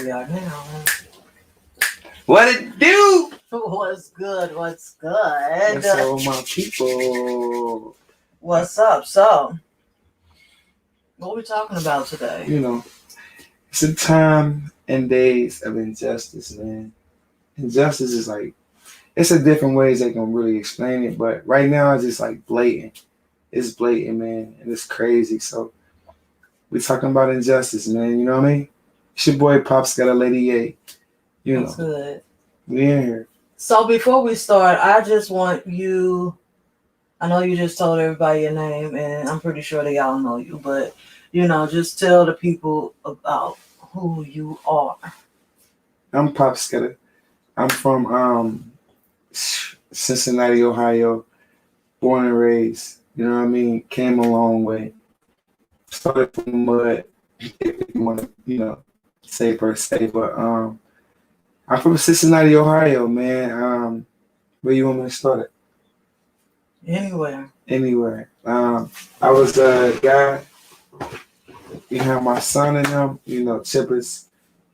We are now. What it do? What's good? What's good? What's up, my people? What's up? So, what we talking about today? You know, it's a time and days of injustice, man. Injustice is like, it's a different ways they can really explain it, but right now it's just like blatant. It's blatant, man, and it's crazy. So, we talking about injustice, man. You know what I mean? It's your boy Pop's got a lady A. You What's know, good? we in here. So, before we start, I just want you. I know you just told everybody your name, and I'm pretty sure they all know you, but just tell the people about who you are. I'm Pop Scudda. I'm from Cincinnati, Ohio, born and raised. You know what I mean? Came a long way. Started from the mud, if you want to, say per se. But I'm from Cincinnati, Ohio, man. Where you want me to start it? Anywhere. Anywhere. I was a guy. You have my son and him. Chippers,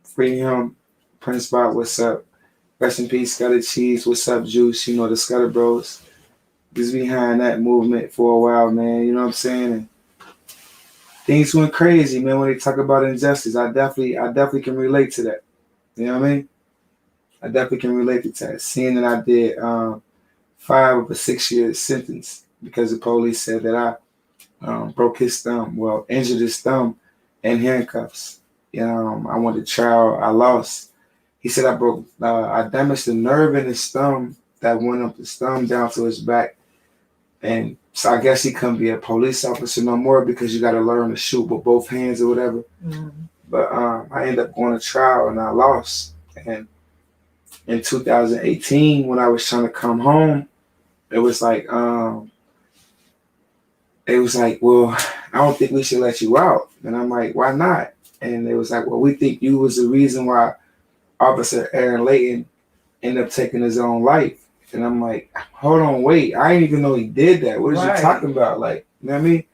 free him. Prince Bob, what's up? Rest in peace, Scudda Cheese. What's up, Juice? The Scudda Bros. Was behind that movement for a while, man. You know what I'm saying? And things went crazy, man. When they talk about injustice, I definitely can relate to that. You know what I mean? I definitely can relate to that. Seeing that I did 5 of a 6-year sentence because the police said that I broke his thumb, injured his thumb in handcuffs. I went to trial. I lost. He said I damaged the nerve in his thumb that went up his thumb down to his back. And so I guess he couldn't be a police officer no more because you got to learn to shoot with both hands or whatever. Mm-hmm. But I ended up going to trial and I lost. And in 2018, when I was trying to come home, it was like, well, I don't think we should let you out. And I'm like, why not? And it was like, well, we think you was the reason why Officer Aaron Layton ended up taking his own life. And I'm like, hold on, wait. I didn't even know he did that. What is you talking about? Like, you know what I mean?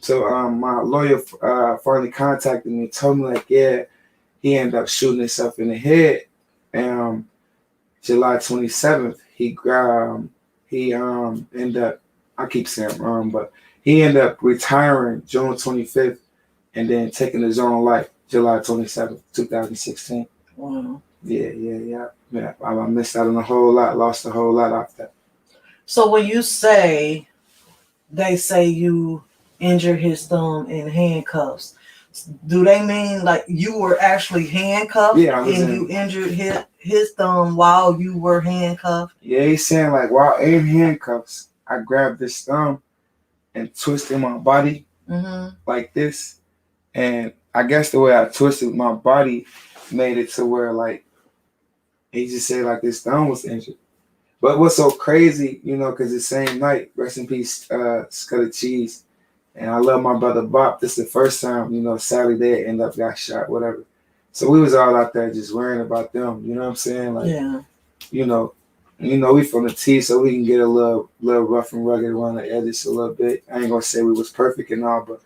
So my lawyer finally contacted me and told me, like, yeah, he ended up shooting himself in the head. And July 27th, he ended up, I keep saying it wrong, but he ended up retiring June 25th and then taking his own life July 27th, 2016. Wow. Yeah. I missed out on a whole lot, lost a whole lot off that. So when you say, they say you injured his thumb in handcuffs, do they mean like you were actually handcuffed you injured his thumb while you were handcuffed? Yeah, he's saying like while in handcuffs, I grabbed his thumb and twisted my body like this. And I guess the way I twisted my body made it to where like he just said like his thumb was injured. But what's so crazy, because the same night, rest in peace, Scudda Cheese, and I love my brother Bob. This is the first time, sadly they end up got shot, whatever. So we was all out there just worrying about them. You know what I'm saying? Like, yeah. We from the T, so we can get a little rough and rugged around the edges a little bit. I ain't gonna say we was perfect and all, but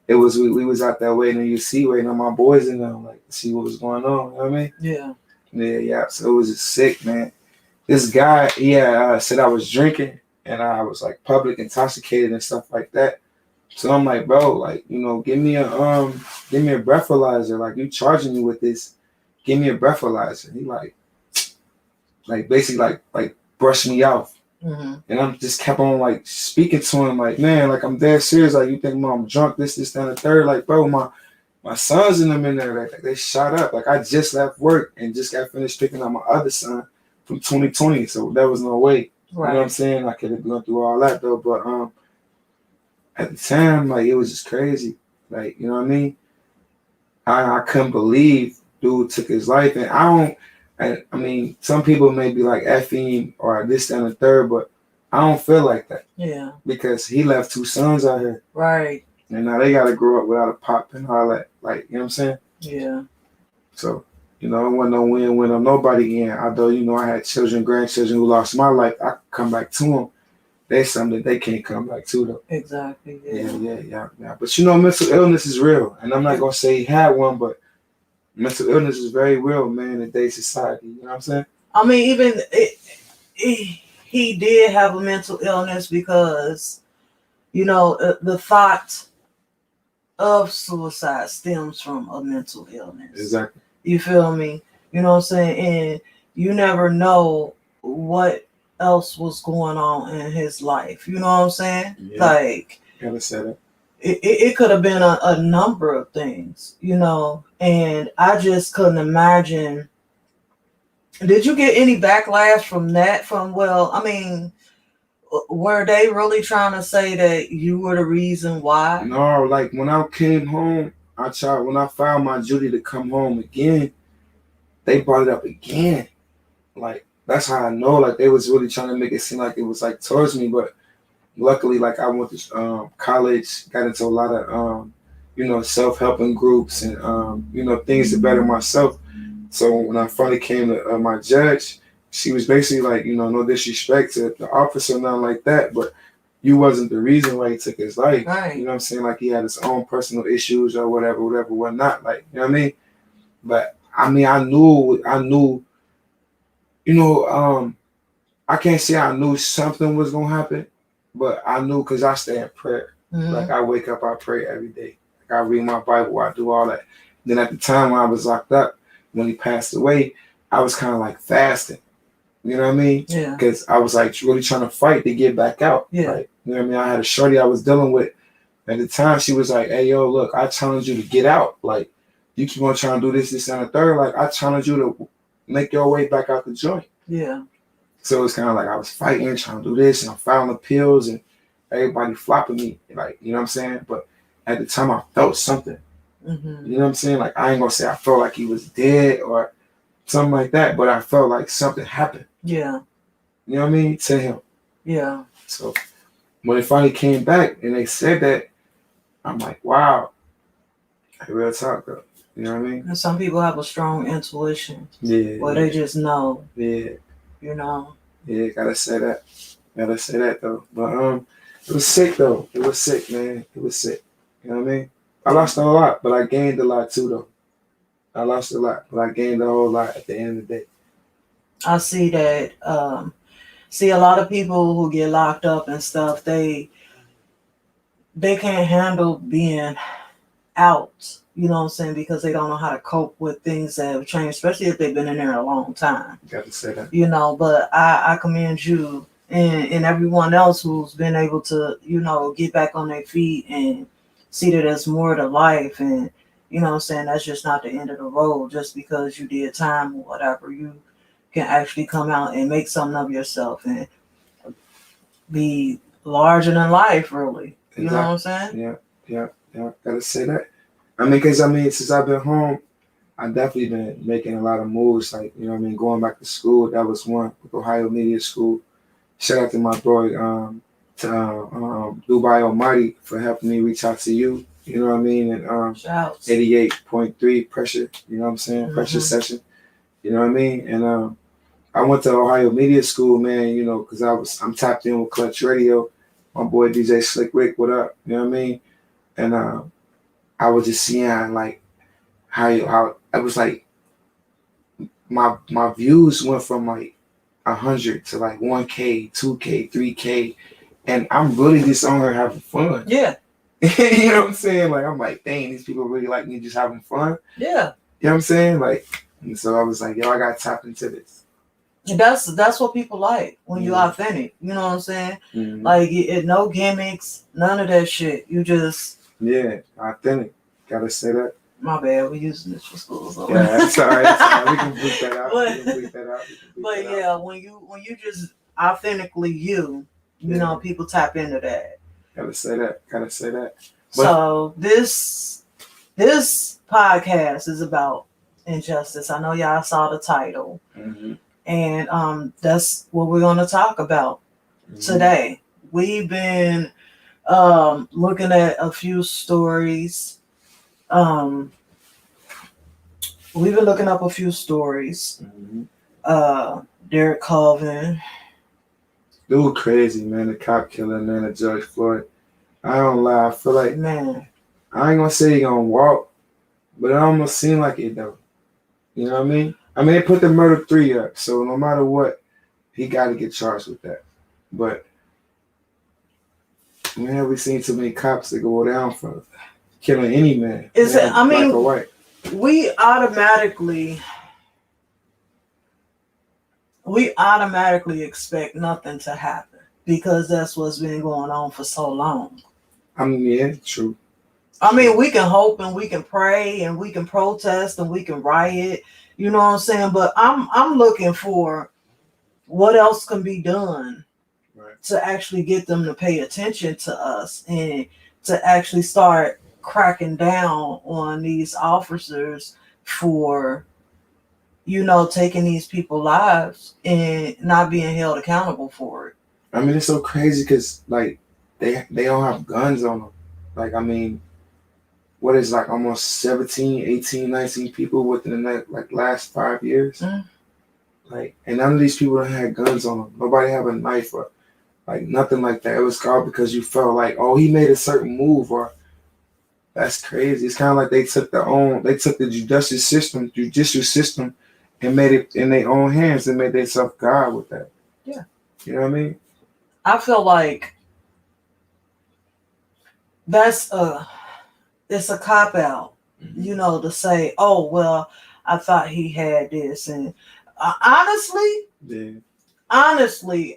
it was we was out there waiting on my boys and them, like to see what was going on. You know what I mean? Yeah. Yeah. So it was just sick, man. This guy, said I was drinking and I was like public intoxicated and stuff like that. So I'm like, bro, like, give me a breathalyzer. Like, you charging me with this? Give me a breathalyzer. He like basically like brushed me off. Mm-hmm. And I'm just kept on like speaking to him, like, man, like I'm dead serious. Like, you think I'm drunk? This, that, and the third. Like, bro, my sons and them in there, like they shot up. Like, I just left work and just got finished picking up my other son from 2020. So there was no way. Right. You know what I'm saying? I could have gone through all that though, but at the time, like it was just crazy. Like, you know what I mean? I couldn't believe dude took his life, and I mean, some people may be like effing or this, that, and the third, but I don't feel like that. Yeah. Because he left 2 sons out here. Right. And now they got to grow up without a pop and all that. Like, you know what I'm saying? Yeah. So, it wasn't no win-win on nobody end. Although, I had children, grandchildren who lost my life, I could come back to them. There's something that they can't come back to, though. Exactly. Yeah. But mental illness is real. And I'm not going to say he had one, but mental illness is very real, man, in today's society. You know what I'm saying? I mean, even he did have a mental illness because, the thought of suicide stems from a mental illness. Exactly. You feel me? You know what I'm saying? And you never know what else was going on in his life. You know what I'm saying? Yeah. Like, gotta say that. It could have been a number of things, and I just couldn't imagine. Did you get any backlash from that? Were they really trying to say that you were the reason why? No, like when I came home, when I found my duty to come home again, they brought it up again. Like, that's how I know, like, they was really trying to make it seem like it was like towards me, but luckily, like, I went to college, got into a lot of self-helping groups and things to better myself. So when I finally came to my judge, she was basically like, no disrespect to the officer, nothing like that, but you wasn't the reason why he took his life. Right. You know what I'm saying? Like, he had his own personal issues or whatever, whatnot. Like, you know what I mean? But I mean, I knew, I can't say I knew something was gonna happen, but I knew because I stay in prayer. Mm-hmm. Like, I wake up, I pray every day. Like, I read my Bible, I do all that. Then at the time when I was locked up, when he passed away, I was kind of like fasting. You know what I mean? Yeah. Because I was like really trying to fight to get back out. Yeah. Like, you know what I mean? I had a shorty I was dealing with. At the time, she was like, "Hey, yo, look, I challenge you to get out. Like, you keep on trying to do this, and the third. Like, I challenge you to make your way back out the joint." Yeah. So it's kind of like I was fighting, trying to do this, and I'm filing appeals, and everybody flopping me. Like, you know what I'm saying? But at the time, I felt something. Mm-hmm. You know what I'm saying? Like, I ain't gonna say I felt like he was dead or something like that, but I felt like something happened. Yeah. You know what I mean? To him. Yeah. So when it finally came back and they said that, I'm like, wow. Real talk, though. You know what I mean? And some people have a strong intuition. Yeah. Well, they just know. Yeah. Yeah, gotta say that. Though. But it was sick though. It was sick, man. It was sick. You know what I mean? I lost a lot, but I gained a lot too, though. I lost a lot, but I gained a whole lot at the end of the day. I see that. A lot of people who get locked up and stuff, they can't handle being out. You know what I'm saying? Because they don't know how to cope with things that have changed, especially if they've been in there a long time. Got to say that. But I commend you and everyone else who's been able to, get back on their feet and see that there's more to life. And, you know what I'm saying, that's just not the end of the road. Just because you did time or whatever, you can actually come out and make something of yourself and be larger than life, really. You know what I'm saying? Yeah. Gotta say that. Because since I've been home, I've definitely been making a lot of moves. Like, you know what I mean? Going back to school, that was one with Ohio Media School. Shout out to my boy, Dubai Almighty for helping me reach out to you. You know what I mean? And 88.3 pressure, you know what I'm saying? Mm-hmm. Pressure session. You know what I mean? And I went to Ohio Media School, man, because I'm tapped in with Clutch Radio. My boy DJ Slick Rick, what up? You know what I mean? And I was just seeing like how I was like my views went from like 100 to like 1K, 2K, 3K, and I'm really just on here having fun. Yeah. You know what I'm saying? Like, I'm like, dang, these people really like me just having fun. Yeah. You know what I'm saying? Like, and so I was like, yo, I got to tap into this. That's what people like when you're authentic. You know what I'm saying? Mm-hmm. Like, no gimmicks, none of that shit. You just authentic. Gotta say that. My bad, we're using this for school. So. Yeah, that's all right. We can bleep that out. But when you just authentically you know, people tap into that. Gotta say that. So this podcast is about injustice. I know y'all saw the title. Mm-hmm. And that's what we're going to talk about today. We've been looking at a few stories. We've been looking up a few stories. Mm-hmm. Derek Colvin. Dude, crazy, man. The cop killing, man, of George Floyd. I don't lie. I feel like, man, I ain't gonna say he gonna walk, but it almost seemed like it though. You know what I mean? I mean, they put the murder 3 up, so no matter what, he got to get charged with that. But man, we seen too many cops that go down for killing any man. Is man, it? I mean, black or white. we automatically expect nothing to happen because that's what's been going on for so long. I mean, yeah, true. I mean, we can hope and we can pray and we can protest and we can riot, you know what I'm saying? But I'm looking for what else can be done to actually get them to pay attention to us and to actually start cracking down on these officers for, you know, taking these people's lives and not being held accountable for it. I mean, it's so crazy because, like, they don't have guns on them. Like, I mean, what is like almost 17, 18, 19 people within the last 5 years? Mm. Like, and none of these people don't have guns on them. Nobody have a knife or like nothing like that. It was all because you felt like, oh, he made a certain move, or that's crazy. It's kind of like they took the judicial system and made it in their own hands and made themselves God with that. Yeah. You know what I mean? I feel like it's a cop out, you know, to say, oh, well, I thought he had this. And honestly,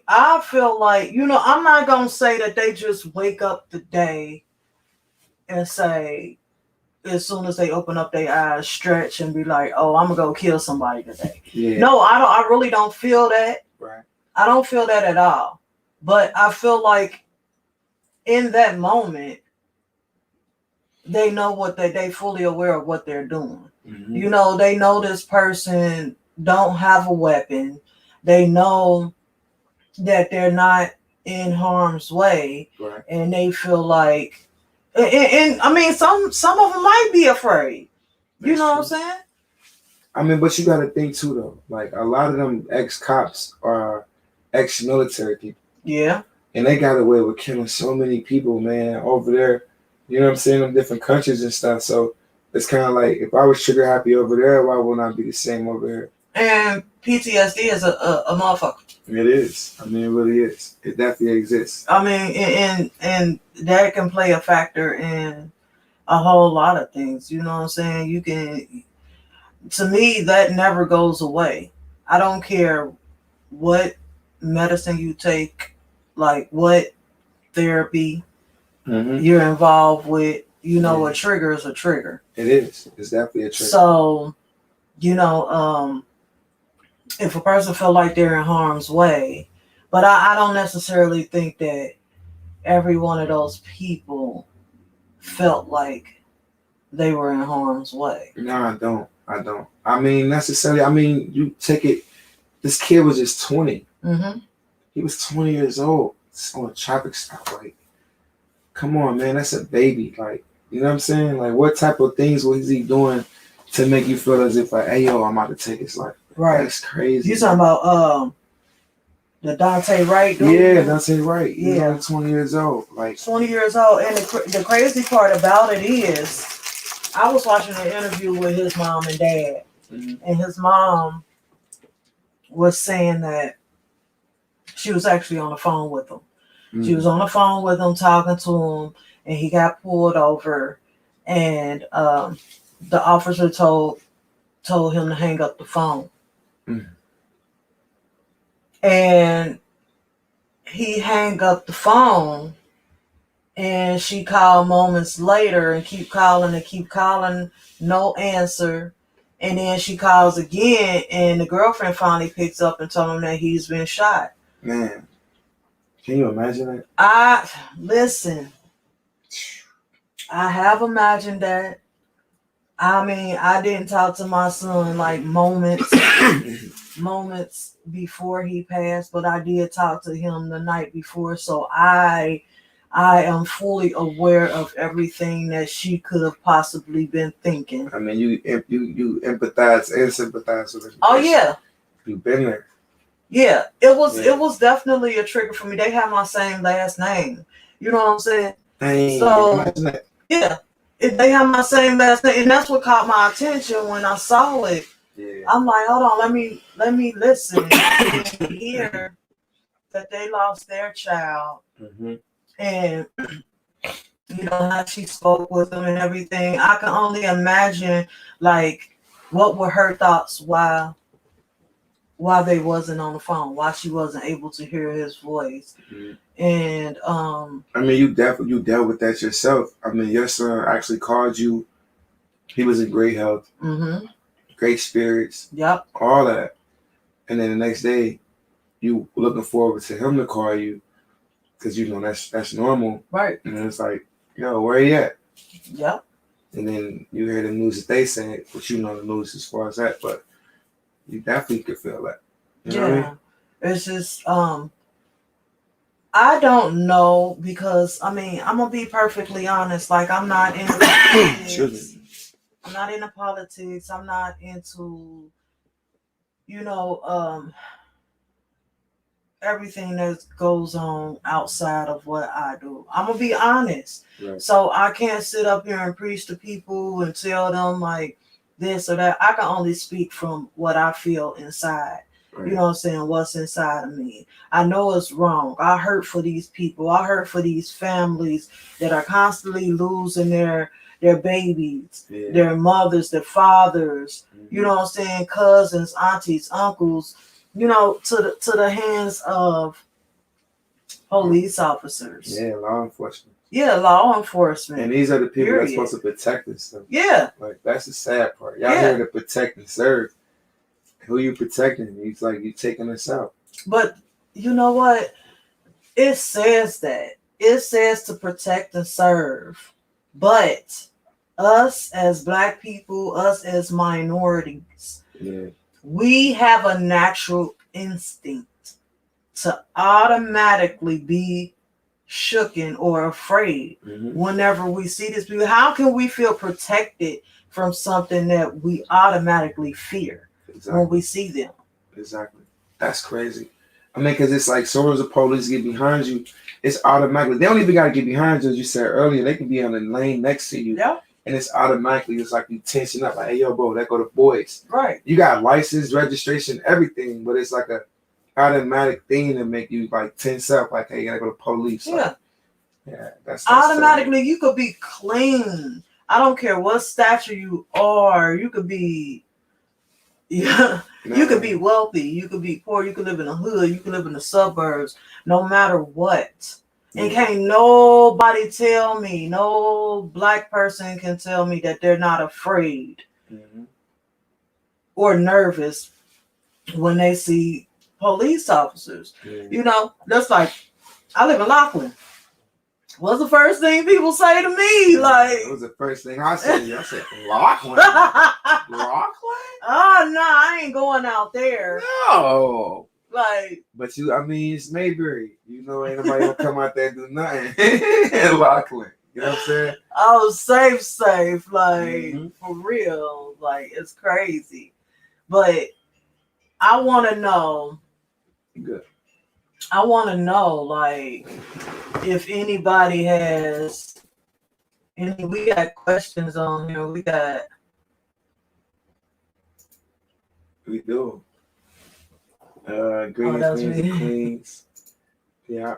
I feel like, you know, I'm not going to say that they just wake up today and say, as soon as they open up their eyes, stretch and be like, oh, I'm going to go kill somebody today. Yeah. No, I really don't feel that. Right. I don't feel that at all. But I feel like in that moment, they know they fully aware of what they're doing. Mm-hmm. You know, they know this person don't have a weapon. They know that they're not in harm's way. Right. And they feel like, and I mean, some of them might be afraid. That's you know true. What I'm saying? I mean, but you got to think too, though. Like, a lot of them ex-cops are ex-military people. Yeah. And they got away with killing so many people, man, over there. You know what I'm saying? In different countries and stuff. So it's kind of like, if I was trigger happy over there, why wouldn't I be the same over here? And PTSD is a motherfucker. It is. I mean, it really is. It definitely exists. I mean, and that can play a factor in a whole lot of things. You know what I'm saying? To me, that never goes away. I don't care what medicine you take, like what therapy you're involved with. You know, a trigger is a trigger. It is. It's definitely a trigger. So, you know, if a person feel like they're in harm's way, but I don't necessarily think that every one of those people felt like they were in harm's way. No, I don't. I mean, necessarily. I mean, you take it. This kid was just 20. Mm-hmm. He was 20 years old on a traffic stop. Like, come on, man, that's a baby. Like, you know what I'm saying? Like, what type of things was he doing to make you feel as if, like, hey, yo, I'm about to take his life? Right. That's crazy. You talking about the Dante Wright dude? Yeah, Dante Wright. Yeah. He's only 20 years old. Like 20 years old. And the crazy part about it is, I was watching an interview with his mom and dad. Mm-hmm. And his mom was saying that she was actually on the phone with him. Mm-hmm. She was on the phone with him, talking to him, and he got pulled over. And the officer told him to hang up the phone. Mm-hmm. And he hung up the phone, and she called moments later and keep calling, no answer. And then she calls again, and the girlfriend finally picks up and told him that he's been shot. Man, can you imagine that? Listen, I have imagined that. I mean, I didn't talk to my son like moments before he passed, but I did talk to him the night before. So I am fully aware of everything that she could have possibly been thinking. I mean, you empathize and sympathize with her. Oh yeah, you've been there. Yeah, it was definitely a trigger for me. They have my same last name. You know what I'm saying? Dang, so yeah. They have my same last name, and that's what caught my attention when I saw it. Yeah. I'm like, hold on, let me listen and hear that they lost their child, and you know how she spoke with them and everything. I can only imagine, like, what were her thoughts while they wasn't on the phone, why she wasn't able to hear his voice. And I mean, you dealt with that yourself. I mean, your son actually called you. He was in great health, great spirits, all that. And then the next day, you looking forward to him to call you, because you know that's normal, right? And it's like, yo, where he at? Yep. And then you hear the news that they say, but you know the news as far as that, but you definitely could feel that. You know what I mean? It's just I don't know, because I mean, I'm gonna be perfectly honest. Like, I'm not into politics. I'm not into politics. I'm not into, you know, everything that goes on outside of what I do. I'm gonna be honest. Right. So I can't sit up here and preach to people and tell them like this or that. I can only speak from what I feel inside. Right. You know what I'm saying? What's inside of me. I know it's wrong. I hurt for these people. I hurt for these families that are constantly losing their babies, their mothers, their fathers, you know what I'm saying, cousins, aunties, uncles, you know, to the hands of police officers. Yeah, law enforcement. Yeah, law enforcement. And these are the people that's supposed to protect us. So. Yeah. Like, that's the sad part. Y'all here to protect and serve. Who you protecting? It's like you taking us out. But you know what? It says that. It says to protect and serve. But us as Black people, us as minorities, we have a natural instinct to automatically be shooken or afraid whenever we see this people. How can we feel protected from something that we automatically fear when we see them? Exactly. That's crazy. I mean, because it's like, as soon as the police get behind you, it's automatically. They don't even got to get behind you, as you said earlier. They can be on the lane next to you. Yeah. And it's automatically, it's like you tension up. Like, hey, yo, bro, that go to boys. Right. You got license, registration, everything, but it's like a automatic thing to make you like tense up. Like, hey, you gotta go to police. Yeah. Like, yeah, that's automatically terrible. You could be clean. I don't care what stature you are. You could be, you could be wealthy. You could be poor. You could live in the hood. You could live in the suburbs. No matter what. And can't nobody tell me, no Black person can tell me that they're not afraid or nervous when they see police officers. You know, that's like, I live in Laughlin. What's the first thing people say to me? Like, it was the first thing I said. I said, Laughlin? Laughlin? Oh, no, I ain't going out there. No. Like, but you, I mean, it's Mayberry. You know, ain't nobody gonna come out there and do nothing in Laughlin. You know what I'm saying? Oh, safe. Like, for real. Like, it's crazy. But I want to know. Good. I want to know, like, if anybody has any. We got questions on here. We do. Greens, Queens, and Queens. Yeah.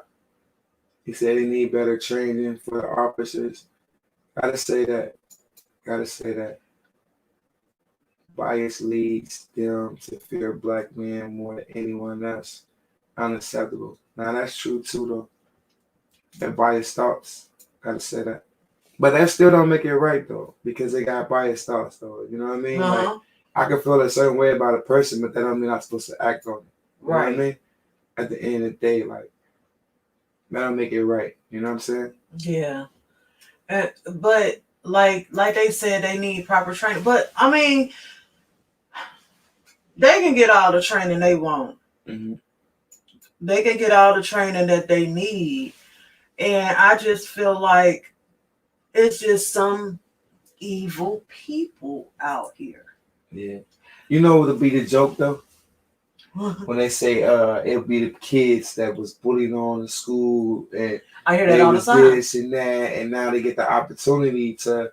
He said he need better training for the officers. Gotta say that. Bias leads them to fear Black men more than anyone else. Unacceptable. Now that's true too, though. That biased thoughts. Gotta say that. But that still don't make it right, though, because they got biased thoughts, though. You know what I mean? Like, I can feel a certain way about a person, but that don't mean I'm supposed to act on it. You know what I mean? At the end of the day, like, that don't make it right. You know what I'm saying? Yeah. But like they said, they need proper training. But I mean, they can get all the training they want. They can get all the training that they need. And I just feel like it's just some evil people out here. Yeah. You know what would be the joke, though? When they say it'll be the kids that was bullied on in school, and I hear that all the time. This and that, and now they get the opportunity to,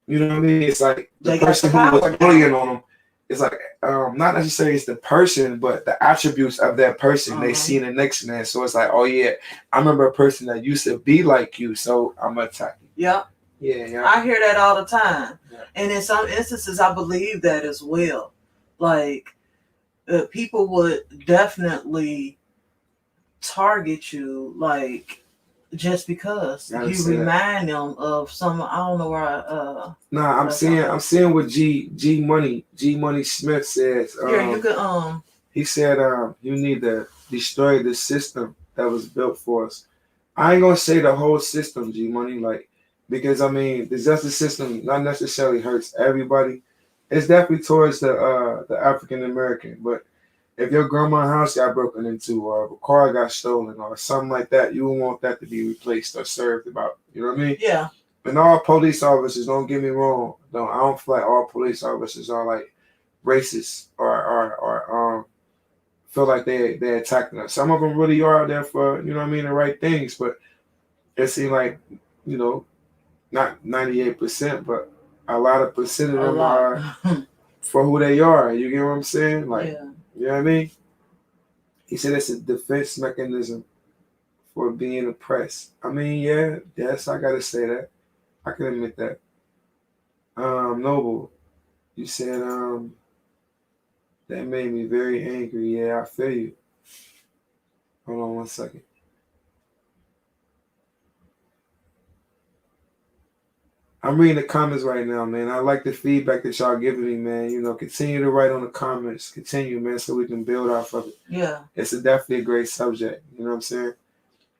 you know what I mean? It's like the person who was bullying on them it's like not necessarily it's the person, but the attributes of that person they see in the next man. So it's like, oh yeah, I remember a person that used to be like you, so I'm gonna attack you. Yeah. Yeah. I hear that all the time. Yeah. And in some instances I believe that as well. Like people would definitely target you, like just because you remind them of some. I don't know where. I'm seeing what G Money Smith says. Yeah, you could. He said, you need to destroy the system that was built for us. I ain't gonna say the whole system, G Money, like, because I mean the justice system not necessarily hurts everybody. It's definitely towards the African American, but if your grandma's house got broken into or a car got stolen or something like that, you would want that to be replaced or served about. You know what I mean? Yeah. And all police officers, don't get me wrong, I don't feel like all police officers are like racist or feel like they're attacking us. Some of them really are there for, you know what I mean, the right things, but it seems like, you know, not 98%, but a lot of percent of them are for who they are. You get what I'm saying? Like, yeah. You know what I mean? He said it's a defense mechanism for being oppressed. I mean, yes, I gotta say that. I can admit that. Noble, you said that made me very angry. Yeah, I feel you. Hold on 1 second. I'm reading the comments right now, man. I like the feedback that y'all giving me, man. You know, continue to write on the comments. Continue, man, so we can build off of it. Yeah. It's definitely a great subject. You know what I'm saying?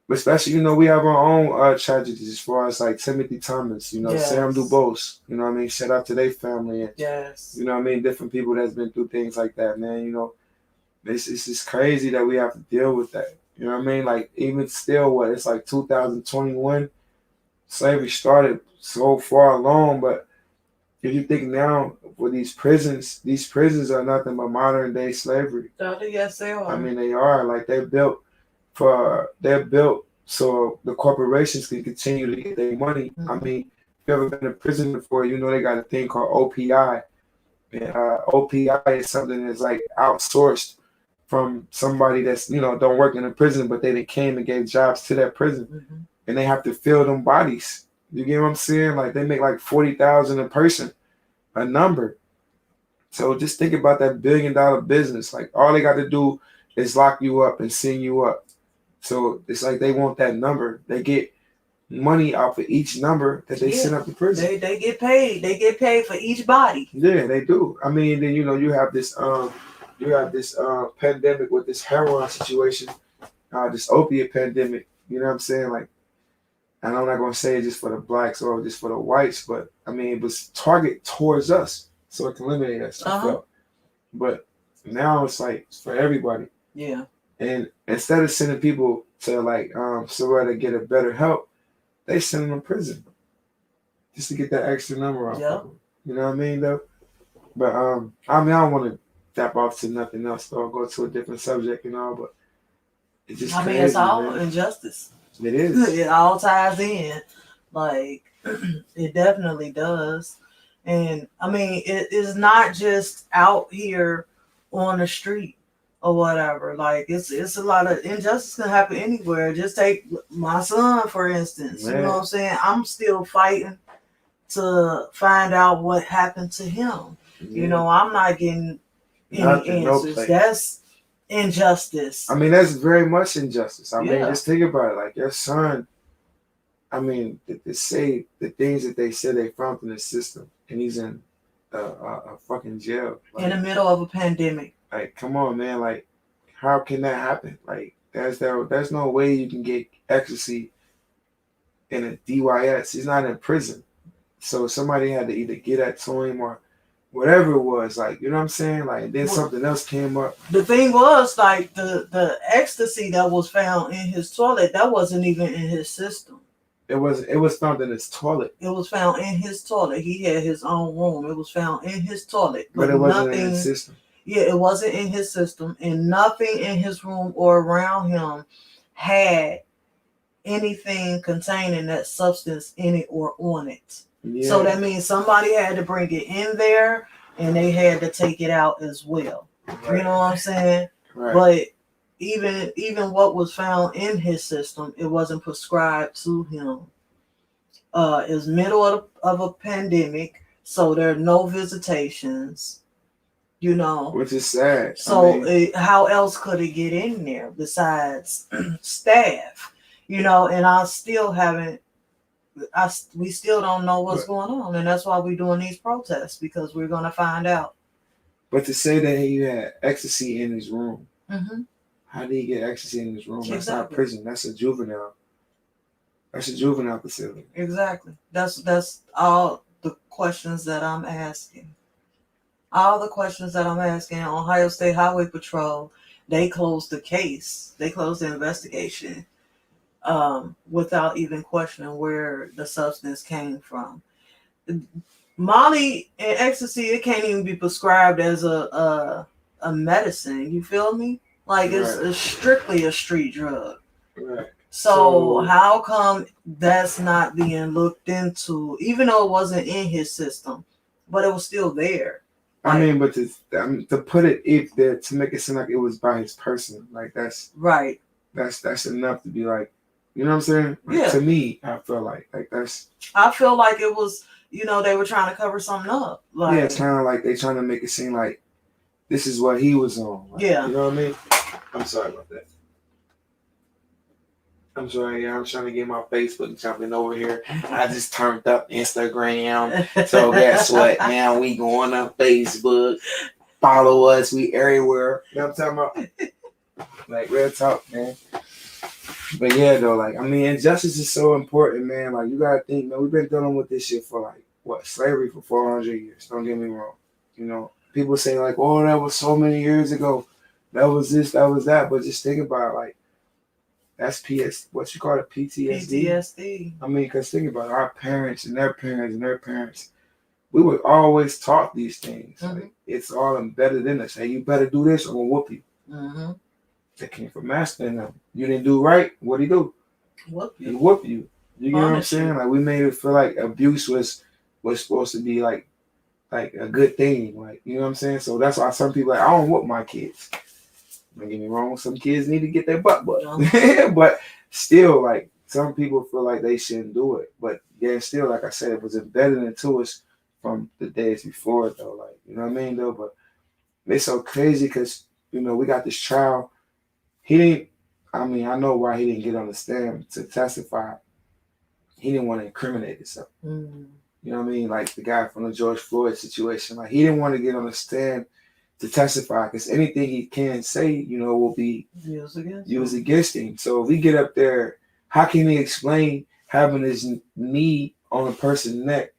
But especially, you know, we have our own tragedies as far as like Timothy Thomas, you know, yes. Sam Dubose, you know what I mean? Shout out to their family. And, yes. You know what I mean? Different people that's been through things like that, man. You know, it's just crazy that we have to deal with that. You know what I mean? Like, even still, it's like 2021. Slavery started so far along, but if you think now with these prisons are nothing but modern day slavery. Yes, they are. I mean, they are. Like, they're built so the corporations can continue to get their money. Mm-hmm. I mean, if you ever been to prison before, you know they got a thing called OPI. And OPI is something that's like outsourced from somebody that's, you know, don't work in a prison, but they came and gave jobs to that prison. Mm-hmm. And they have to fill them bodies. You get what I'm saying? Like, they make like $40,000 a person, a number. So just think about that $1 billion business. Like, all they got to do is lock you up and send you up. So it's like they want that number. They get money off of each number that they send up to prison. They get paid. They get paid for each body. Yeah, they do. I mean, then, you know, you have this pandemic with this heroin situation, this opiate pandemic. You know what I'm saying? Like, and I'm not gonna say it just for the blacks or just for the whites, but I mean, it was targeted towards us, so it can eliminate us. But now it's like it's for everybody. Yeah. And instead of sending people to like somewhere to get a better help, they send them to prison just to get that extra number off. Yep. You know what I mean, though. But I mean, I don't want to tap off to nothing else or go to a different subject, you know. But it's just crazy, it's all injustice. It is. It all ties in, like it definitely does. And I mean, it is not just out here on the street or whatever. Like it's a lot of injustice can happen anywhere. Just take my son, for instance. Man. You know what I'm saying? I'm still fighting to find out what happened to him. Yeah. You know, I'm not getting any answers. That's injustice. I mean, that's very much injustice. I mean, just think about it. Like, your son, I mean, they say the things that they said they found in the system, and he's in a fucking jail. Like, in the middle of a pandemic. Like, come on, man. Like, how can that happen? Like, there's no way you can get ecstasy in a DYS. He's not in prison. So somebody had to either get that to him or whatever it was, like, you know what I'm saying? Like, then something else came up. The thing was, like, the ecstasy that was found in his toilet, that wasn't even in his system. It was found in his toilet. It was found in his toilet. He had his own room. It was found in his toilet. But it wasn't in his system. Yeah, it wasn't in his system. And nothing in his room or around him had anything containing that substance in it or on it. Yeah. So that means somebody had to bring it in there, and they had to take it out as well. Right. You know what I'm saying? Right. But even what was found in his system, it wasn't prescribed to him. It's middle of a pandemic, so there are no visitations. You know, which is sad. So how else could it get in there besides staff? You know, and I still haven't. We still don't know what's going on, and that's why we're doing these protests, because we're gonna find out. But to say that he had ecstasy in his room, mm-hmm. How did he get ecstasy in his room? Exactly. That's not prison. That's a juvenile. That's a juvenile facility. Exactly. That's all the questions that I'm asking. All the questions that I'm asking. Ohio State Highway Patrol, they closed the case. They closed the investigation without even questioning where the substance came from. Molly and ecstasy, it can't even be prescribed as a medicine. You feel me? Like it's strictly a street drug. Right. So how come that's not being looked into, even though it wasn't in his system, but it was still there? I mean, but to put it there to make it seem like it was by his person, like that's right. That's enough to be like, you know what I'm saying? Like, yeah. To me, I feel like that's. I feel like it was, they were trying to cover something up. Like, yeah, it's kind of like they trying to make it seem like this is what he was on. Like, yeah. You know what I mean? I'm sorry about that. I'm sorry, yeah, I'm trying to get my Facebook jumping over here. I just turned up Instagram. So guess what? Now we going on Facebook. Follow us. We everywhere. You know what I'm talking about? Like, real talk, man. But yeah, though, like, I mean, injustice is so important, man. Like, you gotta think, man, we've been dealing with this shit for, like, slavery for 400 years. Don't get me wrong. You know, people say, like, oh, that was so many years ago. That was this, that was that. But just think about it, like, that's what you call it, PTSD? PTSD. I mean, because think about it, our parents and their parents and their parents, we were always taught these things. Mm-hmm. Like, it's all embedded in us. Hey, you better do this or I'm going to whoop you. Mm-hmm. That came from master in them. You didn't do right, what'd he do? Whoop you. He whoop you. You get what I'm saying? Like, we made it feel like abuse was supposed to be like a good thing. Like, you know what I'm saying? So that's why some people I don't whoop my kids. Don't get me wrong, some kids need to get their butt. But still, like, some people feel like they shouldn't do it. But yeah, still, like I said, it was embedded into us from the days before, though. Like, you know what I mean, though? But it's so crazy because, we got this trial. I know why he didn't get on the stand to testify. He didn't want to incriminate himself. Mm-hmm. You know what I mean? Like the guy from the George Floyd situation. Like, he didn't want to get on the stand to testify, because anything he can say, will be used against him. So if we get up there, how can he explain having his knee on a person's neck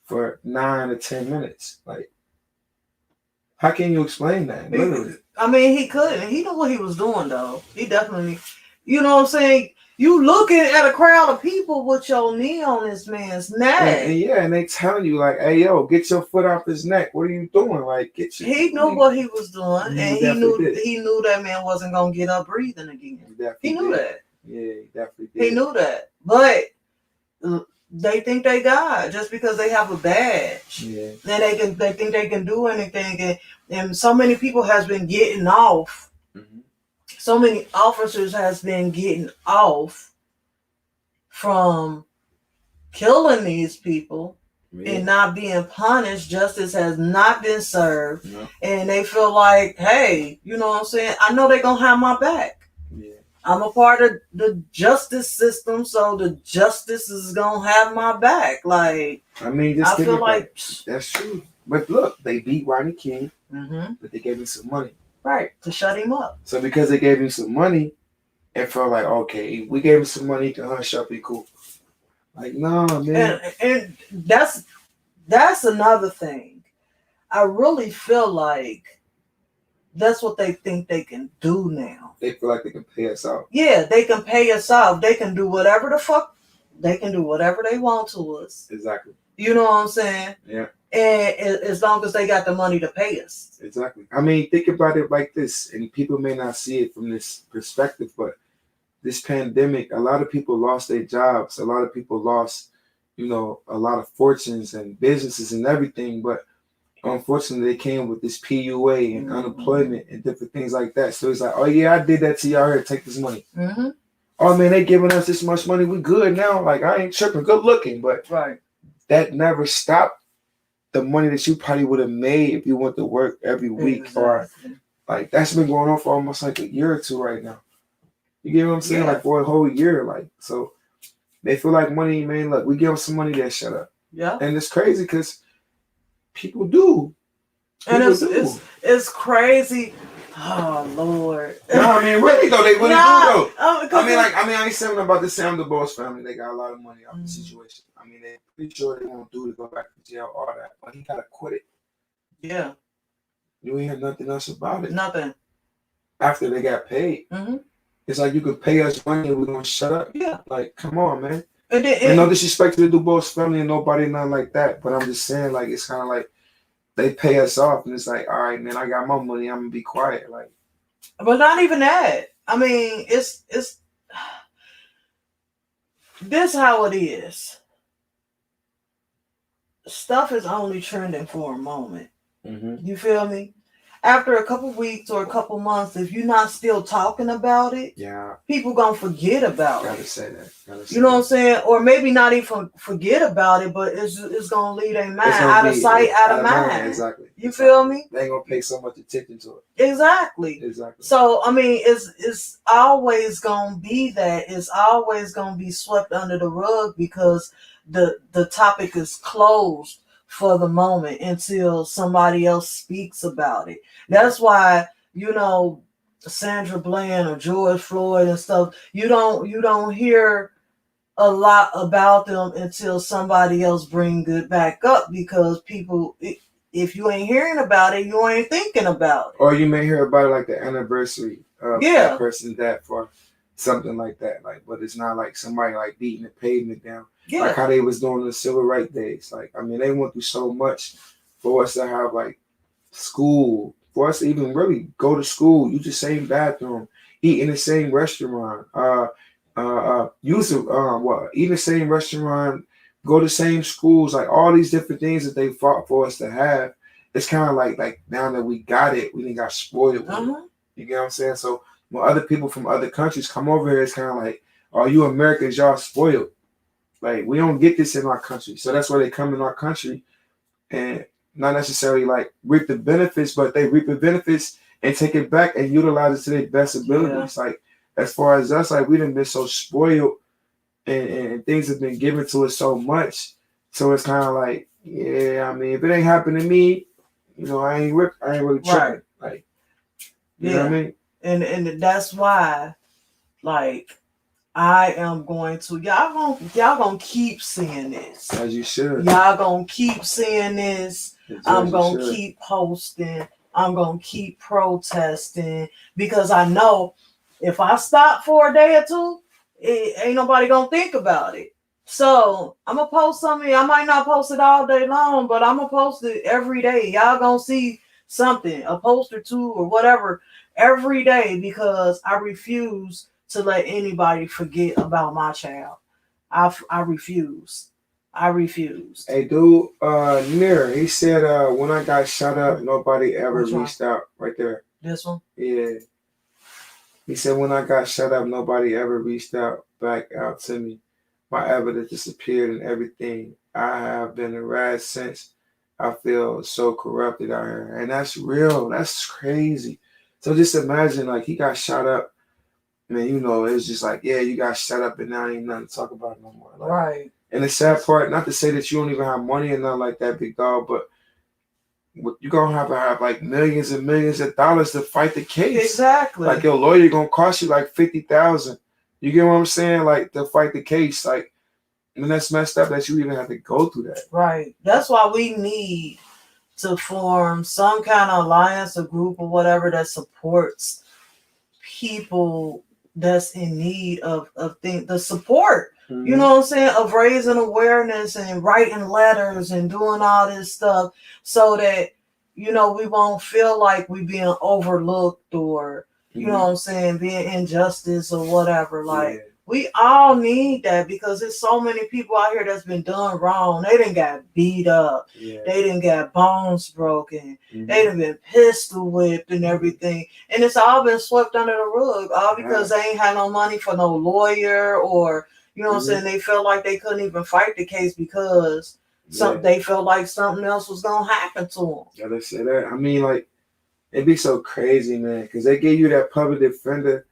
for 9 or 10 minutes? Like, how can you explain that? Literally. I mean, he couldn't. He knew what he was doing, though. He definitely, you know what I'm saying? You looking at a crowd of people with your knee on this man's neck. And they telling you, like, hey, yo, get your foot off his neck. What are you doing? Like, get your... He knew what he was doing, and he knew that man wasn't going to get up breathing again. He knew that. Yeah, he definitely did. He knew that. But they think they God just because they have a badge. Yeah. Then they think they can do anything. And so many people has been getting off. Mm-hmm. So many officers has been getting off from killing these people and not being punished. Justice has not been served. No. And they feel like, hey, you know what I'm saying? I know they're going to have my back. Yeah. I'm a part of the justice system, so the justice is going to have my back. Like, I mean, I feel like that's true. But look, they beat Rodney King, but they gave him some money. Right, to shut him up. So because they gave him some money, it felt like, okay, we gave him some money, he can hush up, be cool. Like, no, man. And that's another thing. I really feel like that's what they think they can do now. They feel like they can pay us out. Yeah, they can pay us out. They can do whatever the fuck. They can do whatever they want to us. Exactly. You know what I'm saying? Yeah. And as long as they got the money to pay us. Exactly. I mean, think about it like this, and people may not see it from this perspective, but this pandemic, a lot of people lost their jobs. A lot of people lost, a lot of fortunes and businesses and everything. But unfortunately they came with this PUA and unemployment and different things like that. So it's like, oh yeah, I did that to y'all. Here, take this money. Oh man, they giving us this much money. We good now. Like I ain't tripping. Good looking, but that never stopped the money that you probably would have made if you went to work every week. Or like that's been going on for almost like a year or two right now. You get what I'm saying? Like for a whole year. Like so, they feel like money, man. Look, we give them some money, they shut up. Yeah. And it's crazy because people do. And it's crazy. Oh Lord. No, I mean really though, they really do though. I ain't saying about the Sam the Boss family. They got a lot of money out of the situation. I mean, they're pretty sure they won't do to go back to jail, all that. But he gotta quit it. Yeah. You ain't hear nothing else about it. Nothing. After they got paid. It's like you could pay us money and we're gonna shut up. Yeah. Like, come on, man. And no disrespect to the Du Bois family and nobody, nothing like that. But I'm just saying, like, it's kind of like they pay us off, and it's like, all right, man, I got my money, I'm gonna be quiet, like. But not even that. I mean, it's this how it is. Stuff is only trending for a moment. You feel me? After a couple weeks or a couple months, if you're not still talking about it, people gonna forget about it. Gotta say that. You know what I'm saying? Or maybe not even forget about it, but it's gonna leave their mind out of sight, out of mind. Exactly. You feel me? They ain't gonna pay so much attention to it. Exactly. So I mean, it's always gonna be that. It's always gonna be swept under the rug because the topic is closed for the moment until somebody else speaks about it. That's why, Sandra Bland or George Floyd and stuff, you don't hear a lot about them until somebody else bring it back up because people, if you ain't hearing about it, you ain't thinking about it. Or you may hear about it like the anniversary of that person's death or something like that. Like, but it's not like somebody like beating the pavement down. Yeah. Like how they was doing the civil rights days. Like, I mean, they went through so much for us to have like school, for us to even really go to school, use the same bathroom, eat in the same restaurant, eat in the same restaurant, go to same schools, like all these different things that they fought for us to have. It's kind of like now that we got it, we didn't got spoiled. You get what I'm saying? So when other people from other countries come over here, it's kind of like, oh, you Americans, y'all spoiled. Like, we don't get this in our country. So that's why they come in our country and not necessarily like reap the benefits, but they reap the benefits and take it back and utilize it to their best abilities. Like, as far as us, like, we done been so spoiled and things have been given to us so much. So it's kind of like, yeah, I mean, if it ain't happened to me, I ain't really tripping. Like, you know what I mean? And that's why, like, I am going to y'all gonna keep seeing this. As you should. Y'all gonna keep seeing this. I'm gonna keep posting. I'm gonna keep protesting because I know if I stop for a day or two, ain't nobody gonna think about it. So I'm gonna post something. I might not post it all day long, but I'm gonna post it every day. Y'all gonna see something, a post or two or whatever, every day because I refuse to let anybody forget about my child. I refuse. Hey, dude, Nir, he said when I got shot up, nobody ever reached out. Right there. This one? Yeah. He said when I got shut up, nobody ever reached back out to me. My evidence disappeared and everything. I have been harassed since. I feel so corrupted out here. And that's real. That's crazy. So just imagine, like, he got shot up. Man, it's just like, yeah, you got shut up and now ain't nothing to talk about no more. Like, right. And the sad part, not to say that you don't even have money and nothing like that, big dog, but you're going to have like millions and millions of dollars to fight the case. Exactly. Like your lawyer going to cost you like $50,000. You get what I'm saying? Like to fight the case. Like, and that's messed up that you even have to go through that. Right. That's why we need to form some kind of alliance or group or whatever that supports people that's in need of the support. You know what I'm saying? Of raising awareness and writing letters and doing all this stuff so that, we won't feel like we being overlooked or, you know what I'm saying, being injustice or whatever. Like, We all need that because there's so many people out here that's been done wrong. They done got beat up. Yeah. They done got bones broken. Mm-hmm. They done been pistol whipped and everything. And it's all been swept under the rug. All because they ain't had no money for no lawyer or, you know what I'm saying? They felt like they couldn't even fight the case because they felt like something else was going to happen to them. Yeah, they say that. I mean, like, it'd be so crazy, man, because they give you that public defender,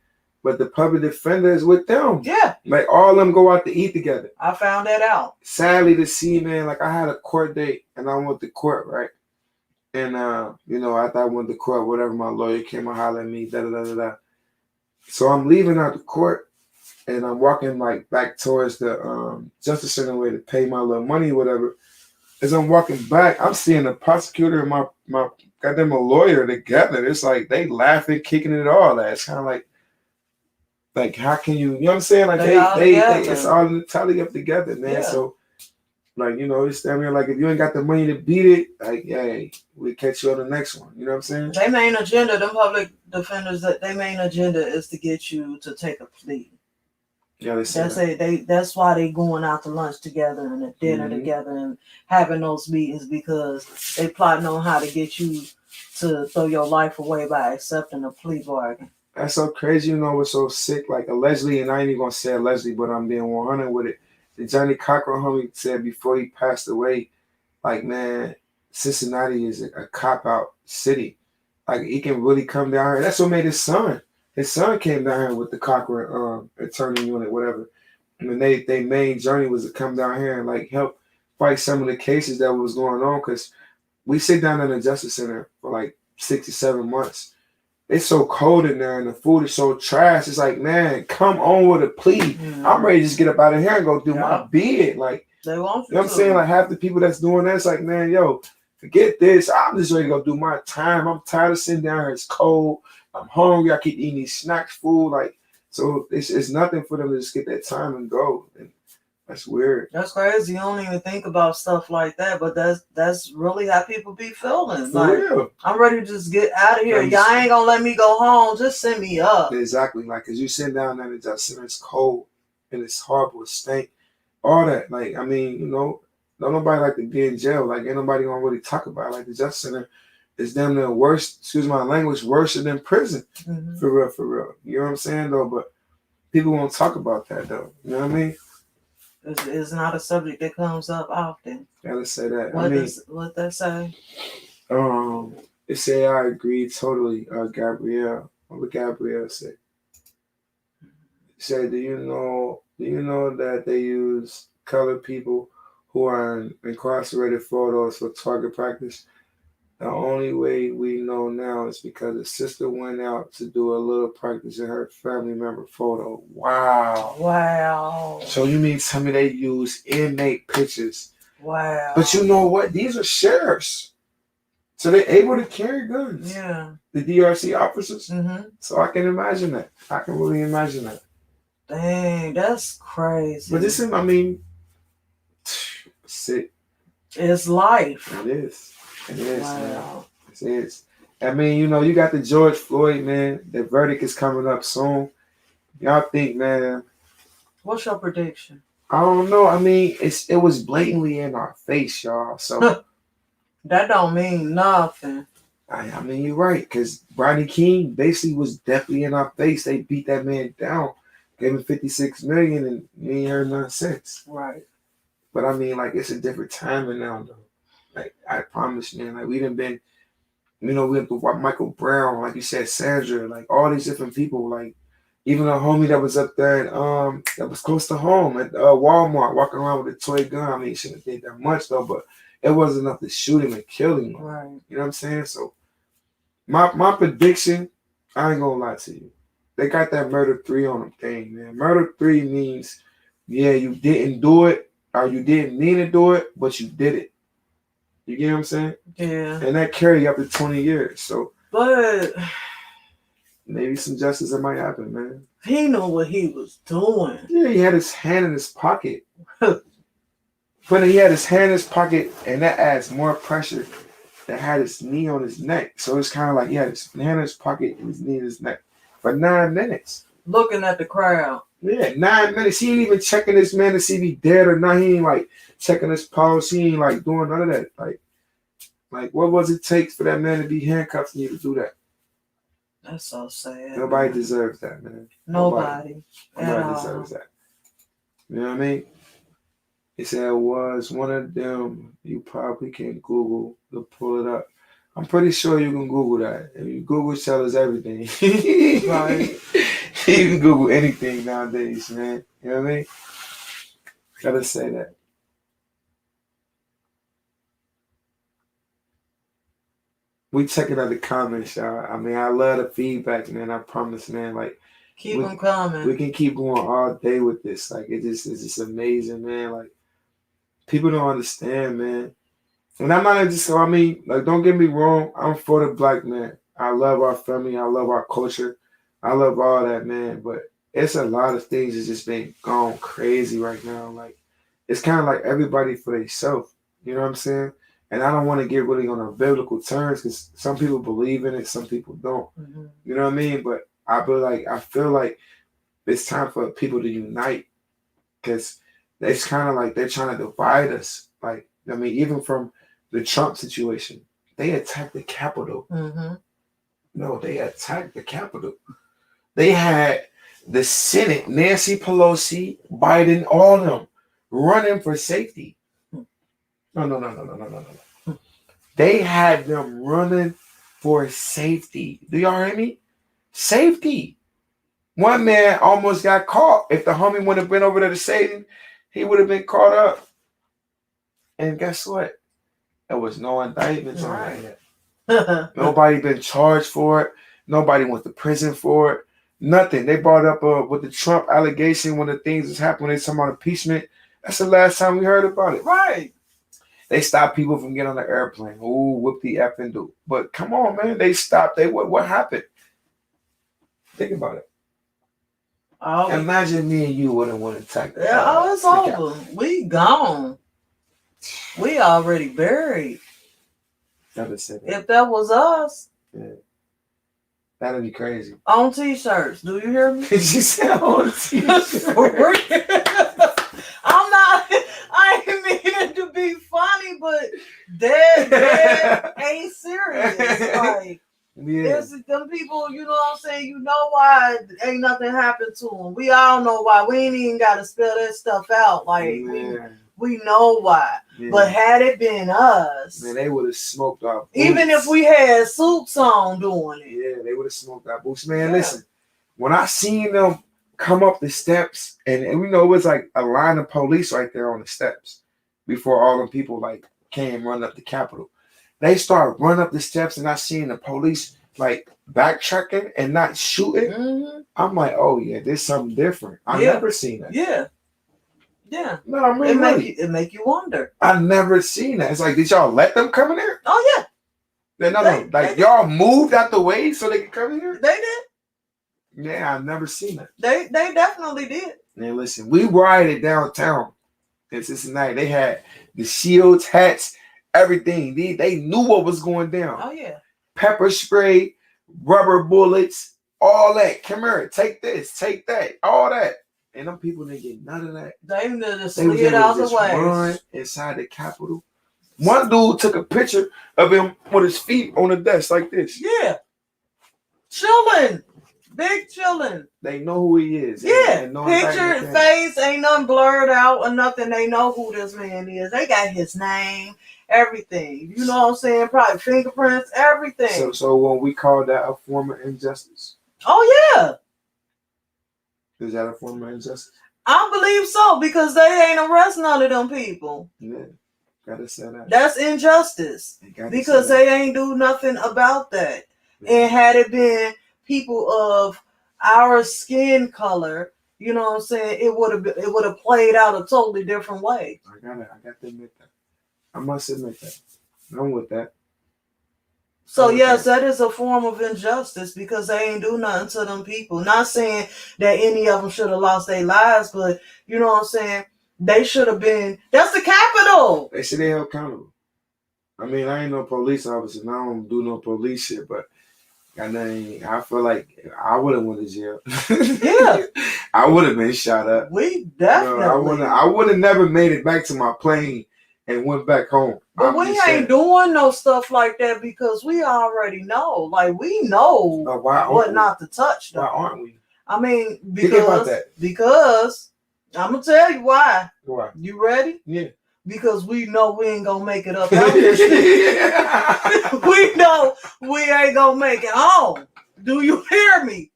but the public defender is with them. Yeah. Like, all of them go out to eat together. I found that out. Sadly to see, man, like, I had a court date, and I went to court, right? And, after I went to court, whatever, my lawyer came and hollered at me, da-da-da-da-da. So I'm leaving out the court, and I'm walking, like, back towards the Justice Center way to pay my little money, whatever. As I'm walking back, I'm seeing the prosecutor and my goddamn a lawyer together. It's like they laughing, kicking it all. It's kind of like how can you know what I'm saying? Like they it's all tally up together, man. Yeah. So like, it's I mean, like if you ain't got the money to beat it, like hey, we catch you on the next one. You know what I'm saying? Their main agenda, them public defenders, that their main agenda is to get you to take a plea. Yeah, that's why they going out to lunch together and a dinner together and having those meetings because they plotting on how to get you to throw your life away by accepting a plea bargain. That's so crazy, what's so sick? Like allegedly, and I ain't even gonna say allegedly, but I'm being 100 with it. The Johnny Cochran homie said before he passed away, like man, Cincinnati is a cop out city. Like he can really come down here. That's what made his son. His son came down here with the Cochran attorney unit, whatever. And then they main journey was to come down here and like help fight some of the cases that was going on. Because we sit down in the Justice Center for like 6 to 7 months. It's so cold in there and the food is so trash. It's like, man, come on with a plea. Mm-hmm. I'm ready to just get up out of here and go do my bid. Like, they want you know what I'm saying? Like half the people that's doing that, it's like, man, yo, forget this. I'm just ready to go do my time. I'm tired of sitting down here. It's cold. I'm hungry. I keep eating these snacks, food. Like, so it's nothing for them to just get that time and go. And that's weird. That's crazy. You don't even think about stuff like that, but that's really how people be feeling. For real. I'm ready to just get out of here. Y'all ain't gonna let me go home. Just send me up. Exactly. Like, cause you sit down there and just it's cold and it's horrible, it stink, all that. like, I mean, don't nobody like to be in jail. Like, ain't nobody gonna really talk about it. Like the Justice Center is damn near worse, excuse my language, worse than prison. Mm-hmm. For real. You know what I'm saying, though? But people won't talk about that, though. You know what I mean? It's not a subject that comes up often. Gotta say that. What that say? It say, I agree totally, Gabrielle. What would Gabrielle say? It said, do you know that they use colored people who are in incarcerated photos for target practice? The only way we know now is because the sister went out to do a little practice in her family member photo. Wow. So you mean tell me they use inmate pictures? Wow. But you know what? These are sheriffs. So they're able to carry guns. Yeah. The DRC officers. Mm-hmm. So I can imagine that. I can really imagine that. Dang, that's crazy. But this is, I mean, sick. It's life. It is. It is, wow. Man. It is. I mean, you got the George Floyd, man. The verdict is coming up soon. Y'all think, man? What's your prediction? I don't know. I mean, it was blatantly in our face, y'all. So that don't mean nothing. I mean, you're right, because Rodney King basically was definitely in our face. They beat that man down, gave him $56 million, and you ain't heard none since. Right. But I mean, like, it's a different timing now, though. Like, I promise, man, like, we done been, we went through Michael Brown, like you said, Sandra, like, all these different people, like, even a homie that was up there, that was close to home at Walmart, walking around with a toy gun. I mean, he shouldn't have did that much, though, but it wasn't enough to shoot him and kill him. Right. You know what I'm saying? So, my prediction, I ain't gonna lie to you. They got that murder 3 on them thing, man. Murder 3 means, yeah, you didn't do it, or you didn't mean to do it, but you did it. You get what I'm saying? Yeah. And that carry up to 20 years. So, but maybe some justice that might happen, man. He knew what he was doing. Yeah, he had his hand in his pocket. But he had his hand in his pocket, and that adds more pressure. That had his knee on his neck. So it's kind of like he had his hand in his pocket and his knee in his neck for 9 minutes. Looking at the crowd. Yeah, 9 minutes. He ain't even checking this man to see if he dead or not. He ain't like checking his pulse. He ain't like doing none of that. Like what was it take for that man to be handcuffed and you to do that? That's so sad. Nobody deserves that, man. Nobody deserves that. You know what I mean? He said it was one of them. You probably can Google to pull it up. I'm pretty sure you can Google that. If you Google sells everything. Right. You can Google anything nowadays, man. You know what I mean? Gotta say that. We checking out the comments, y'all. I mean, I love the feedback, man. I promise, man. Like, keep them coming. We can keep going all day with this. Like, it's just amazing, man. Like, people don't understand, man. And I'm not just, I mean, like, don't get me wrong. I'm for the black man. I love our family. I love our culture. I love all that, man. But it's a lot of things that's just been gone crazy right now. Like, it's kind of like everybody for themselves. You know what I'm saying? And I don't want to get really on a biblical terms because some people believe in it, some people don't. Mm-hmm. You know what I mean? But I feel like it's time for people to unite because it's kind of like they're trying to divide us. Like, I mean, even from the Trump situation, they attacked the Capitol. Mm-hmm. No, they attacked the Capitol. They had the Senate, Nancy Pelosi, Biden, all of them running for safety. No. They had them running for safety. Do y'all hear me? Safety. One man almost got caught. If the homie would have been over there to save him, he would have been caught up. And guess what? There was no indictments on that yet. Nobody been charged for it. Nobody went to prison for it. Nothing. They brought up with the Trump allegation, one of the things that's happened when they talking about impeachment. That's the last time we heard about it. Right. They stopped people from getting on the airplane. Ooh, whoop the F and do. But come on, man. They stopped. What happened? Think about it. Oh, imagine me and you wouldn't want to attack. Yeah, it's over. We gone. We already buried. If that was us, yeah, that'd be crazy. On t-shirts, do you hear me? She said on t-shirts. I ain't meaning to be funny, but dead ain't serious. Like, it's them people, you know what I'm saying? You know why ain't nothing happened to them. We all know why. We ain't even got to spell that stuff out. Like, we know why. Yeah. But had it been us, man, they would have smoked our boots. Even if we had suits on doing it. Yeah, they would have smoked our boots. Man, listen, when I seen them come up the steps, and we know it was like a line of police right there on the steps before all them people like came running up the Capitol. They start running up the steps, and I seen the police like backtracking and not shooting. Mm-hmm. I'm like, oh yeah, there's something different. I've never seen that. Yeah. Yeah. No, I'm really. It make you wonder. I've never seen that. It's like, did y'all let them come in here? Oh yeah. No. Like y'all moved out the way so they could come in here? They did. Yeah, I've never seen that. They definitely did. Man, listen, we rioted downtown in Cincinnati. They had the shields, hats, everything. They knew what was going down. Oh yeah. Pepper spray, rubber bullets, all that. Come here, take this, take that, all that. And them people didn't get none of that. They just slid out the way. Run inside the Capitol. One dude took a picture of him with his feet on the desk like this. Yeah. Chilling. Big chilling. They know who he is. Yeah. Picture, face, ain't nothing blurred out or nothing. They know who this man is. They got his name, everything. You know what I'm saying? Probably fingerprints, everything. So when we call that a form of injustice? Oh, yeah. Is that a form of injustice? I believe so, because they ain't arrest none of them people. Yeah. Gotta say that. That's injustice. Because they ain't do nothing about that. Yeah. And had it been people of our skin color, you know what I'm saying, it would have played out a totally different way. I got to admit that. I must admit that. I'm with that. So yes, that is a form of injustice because they ain't do nothing to them people. Not saying that any of them should have lost their lives, but you know what I'm saying? They should have been. That's the Capitol. They should be held accountable. I mean, I ain't no police officer and I don't do no police shit, but I feel like I would have went to jail. Yeah. I would have been shot up. We definitely. I would have never made it back to my plane and went back home. But we ain't doing no stuff like that because we already know. Like, we know what not to touch, though. Why aren't we? I mean, because I'm going to tell you why. Why? You ready? Yeah. Because we know we ain't going to make it up out this thing. We know we ain't going to make it home. Do you hear me?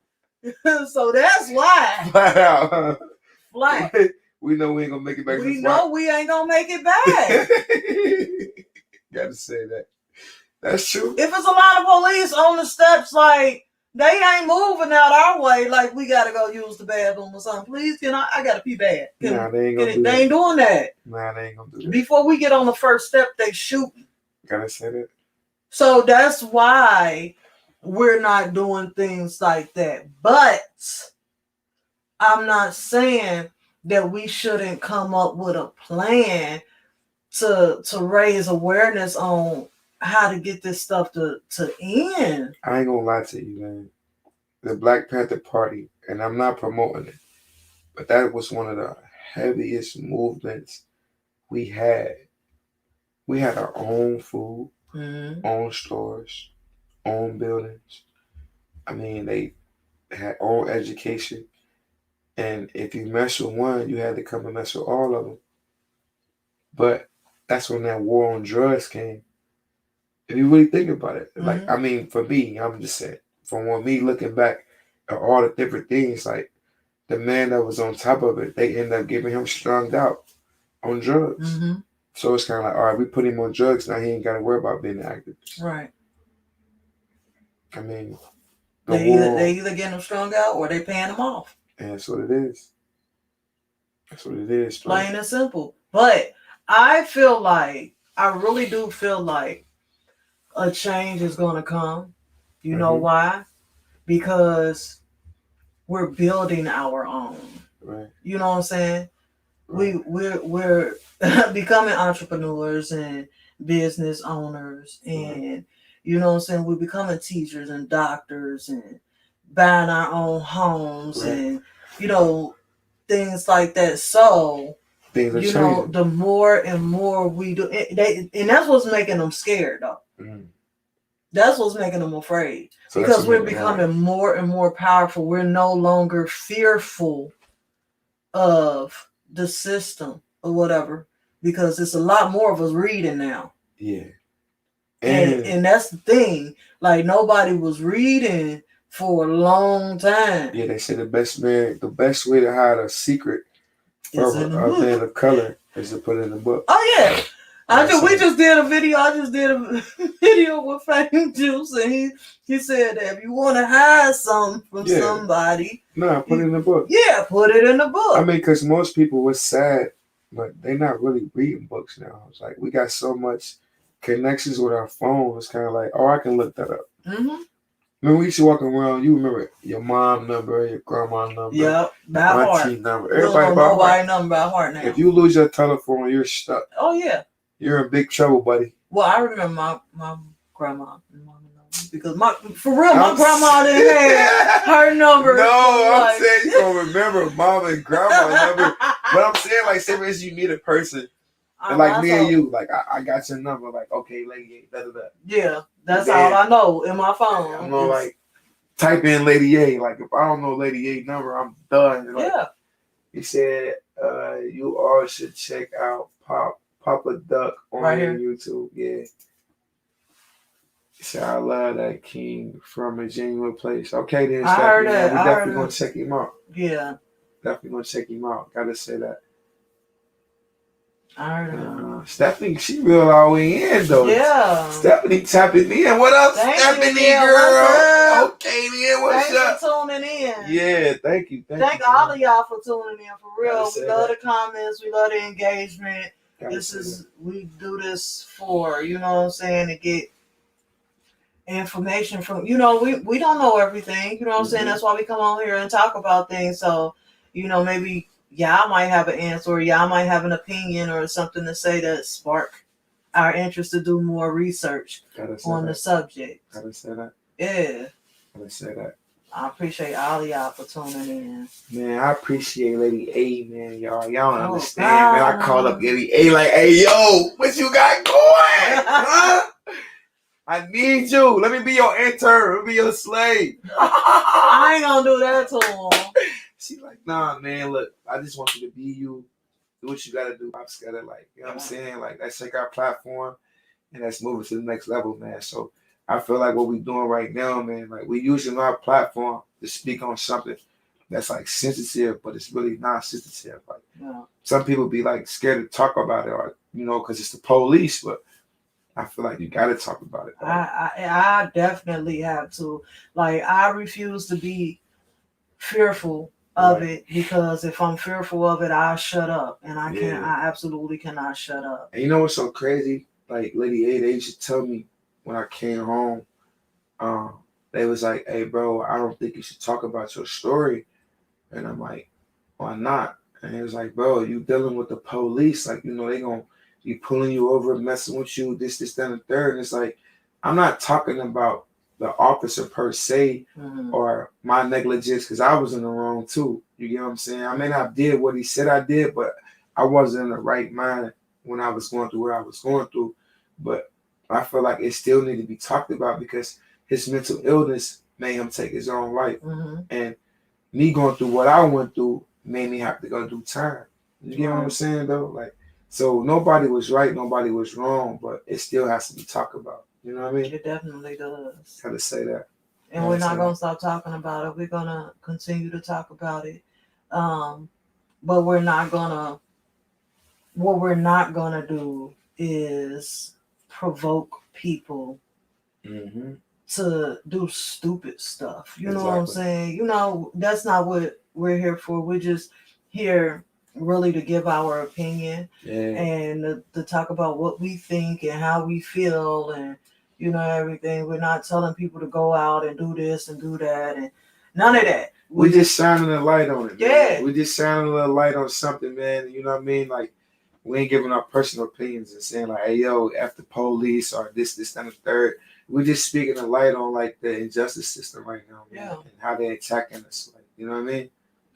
So that's why. Flat out. Flat. We know we ain't gonna make it back. We know we ain't gonna make it back. Gotta say that. That's true. If it's a lot of police on the steps, like, they ain't moving out our way, like, we gotta go use the bathroom or something. Please, I gotta pee bad. Nah, they ain't gonna do that. They ain't doing that. Nah, they ain't gonna do that. Before we get on the first step, they shooting. Gotta say that. So that's why we're not doing things like that. But I'm not saying that we shouldn't come up with a plan to raise awareness on how to get this stuff to end. I ain't gonna lie to you, man. The Black Panther Party, and I'm not promoting it, but that was one of the heaviest movements we had. We had our own food, own stores, own buildings. I mean, they had own education. And if you mess with one, you had to come and mess with all of them. But that's when that war on drugs came. If you really think about it, like, I mean, for me, I'm just saying, from me looking back at all the different things, like, the man that was on top of it, they ended up giving him strung out on drugs. So it's kind of like, all right, we put him on drugs, now he ain't got to worry about being an activist. Right. I mean, they either getting him strung out or they paying him off. And that's what it is. That's what it is. Plain and simple. But I really do feel like a change is going to come. You know why? Because we're building our own. Right. You know what I'm saying? Right. We're becoming entrepreneurs and business owners, and you know what I'm saying? We're becoming teachers and doctors and buying our own homes and, you know, things like that. So, you know, the more and more we do, and that's what's making them scared, though. That's what's making them afraid. So because we're becoming more and more powerful. We're no longer fearful of the system or whatever, because it's a lot more of us reading now. Yeah. And that's the thing. Like, nobody was reading for a long time. Yeah, they say the best way to hide a secret of a man of color is to put it in the book. Oh yeah. We just did a video. I just did a video with Fame Juice, and he said that if you want to hide something from somebody, put it in the book. Yeah, put it in the book. I mean, because most people were sad, but they're not really reading books now. It's like we got so much connections with our phone. It's kind of like, oh, I can look that up. Remember, we used to walk around. You remember your mom number, your grandma number, yep, by heart. Auntie number. Everybody number by heart now. If you lose your telephone, you're stuck. Oh yeah. You're in big trouble, buddy. Well, I remember my grandma because my grandma didn't have her number. No, I'm saying you don't remember mom and grandma number. But I'm saying, like, say for instance, you meet a person, and like me and you, like I got your number, like, okay, Lady A, da. Yeah, that's all I know in my phone. I'm gonna like type in Lady A. Like, if I don't know Lady A number, I'm done. Like, he said, you all should check out Papa Duck on YouTube. Yeah. He said, I love that king from a genuine place. Okay, then. I heard that. We're definitely going to check him out. Yeah. Definitely going to check him out. Got to say that. I heard that. Stephanie, she real all the way in, though. Yeah. Stephanie tapping in. What up, Stephanie, girl? Okay, then. What's up? Thanks for tuning in. Yeah, thank you. Thank all of y'all for tuning in. For real. We love the comments. We love the engagement. We do this for, you know what I'm saying, to get information from, you know, we don't know everything, you know what I'm saying? That's why we come on here and talk about things. So, you know, maybe y'all might have an answer, or y'all might have an opinion or something to say that spark our interest to do more research on the subject. Gotta say that. Yeah. Let's say that. I appreciate all of y'all for tuning in. Man, I appreciate Lady A, man, y'all. Y'all don't understand, man. I called up Lady A like, hey, yo, what you got going? Huh? I need you. Let me be your intern. Let me be your slave. I ain't gonna do that to him. She like, nah, man, look, I just want you to be you. Do what you gotta do. I'm scared of, like, you know what I'm saying? Like, let's check our platform and let's move it to the next level, man. So I feel like what we're doing right now, man, like we're using our platform to speak on something that's like sensitive, but it's really not sensitive. Like some people be like scared to talk about it, or because it's the police. But I feel like you got to talk about it. I definitely have to. Like I refuse to be fearful of it, because if I'm fearful of it, I'll shut up, and I can't. I absolutely cannot shut up. And you know what's so crazy? Like Lady A, they used to tell me when I came home, they was like, "Hey, bro, I don't think you should talk about your story." And I'm like, "Why not?" And he was like, "Bro, you dealing with the police. Like, they gonna be pulling you over, messing with you, this, that, and the third." And it's like, I'm not talking about the officer per se or my negligence, because I was in the wrong too. You get what I'm saying? I may not have did what he said I did, but I wasn't in the right mind when I was going through what I was going through. But I feel like it still need to be talked about, because his mental illness made him take his own life. And me going through what I went through made me have to go do time. You get what I'm saying, though? Like, so nobody was right, nobody was wrong, but it still has to be talked about. You know what I mean? It definitely does. Gotta say that. And we're not gonna stop talking about it. We're gonna continue to talk about it. But we're not gonna. What we're not gonna do is provoke people to do stupid stuff. You know what I'm saying? That's not what we're here for. We're just here really to give our opinion and to talk about what we think and how we feel and everything. We're not telling people to go out and do this and do that and none of that. We're just shining a light on it. Yeah. We're just shining a little light on something, man. You know what I mean? Like, we ain't giving our personal opinions and saying like, hey, yo, F the police or this, and the third. We're just speaking a light on like the injustice system right now, man, and how they're attacking us. Like, you know what I mean?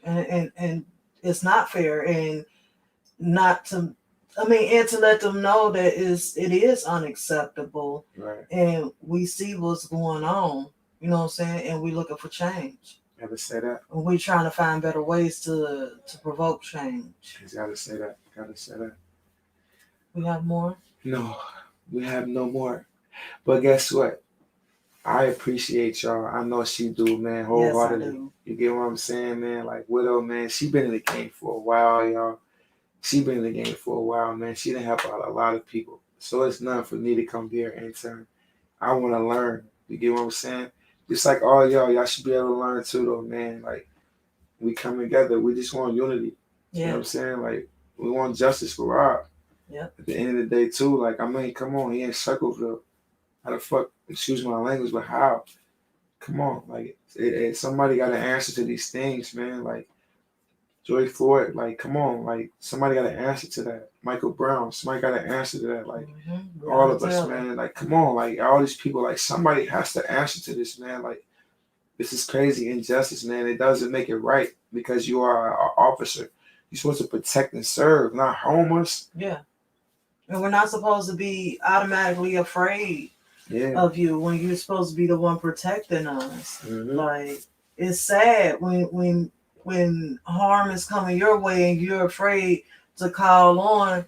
And it's not fair, and not to, and to let them know that it is unacceptable. Right. And we see what's going on. You know what I'm saying? And we're looking for change. Gotta say that. And we're trying to find better ways to provoke change. You gotta say that. Gotta say that. We have more? No, we have no more. But guess what? I appreciate y'all. I know she do, man, wholeheartedly. Yes, I do. You get what I'm saying, man? Like Widow, man, she been in the game for a while, y'all. She been in the game for a while, man. She done help out a lot of people. So it's nothing for me to come here and turn. I want to learn. You get what I'm saying? Just like all y'all should be able to learn too, though, man. Like, we come together. We just want unity. You know what I'm saying? Like, we want justice for Rob. Yep. At the end of the day, too, like, I mean, come on, he in Circleville. How the fuck, excuse my language, but how? Come on, like, somebody got to answer to these things, man. Like, Joy Floyd, like, come on, like, somebody got to answer to that. Michael Brown, somebody got to answer to that. Like, all of us, man. Like, come on, like, all these people, like, somebody has to answer to this, man. Like, this is crazy injustice, man. It doesn't make it right because you are an officer. You're supposed to protect and serve, not harm us. Yeah. And we're not supposed to be automatically afraid of you when you're supposed to be the one protecting us. Like, it's sad when harm is coming your way and you're afraid to call on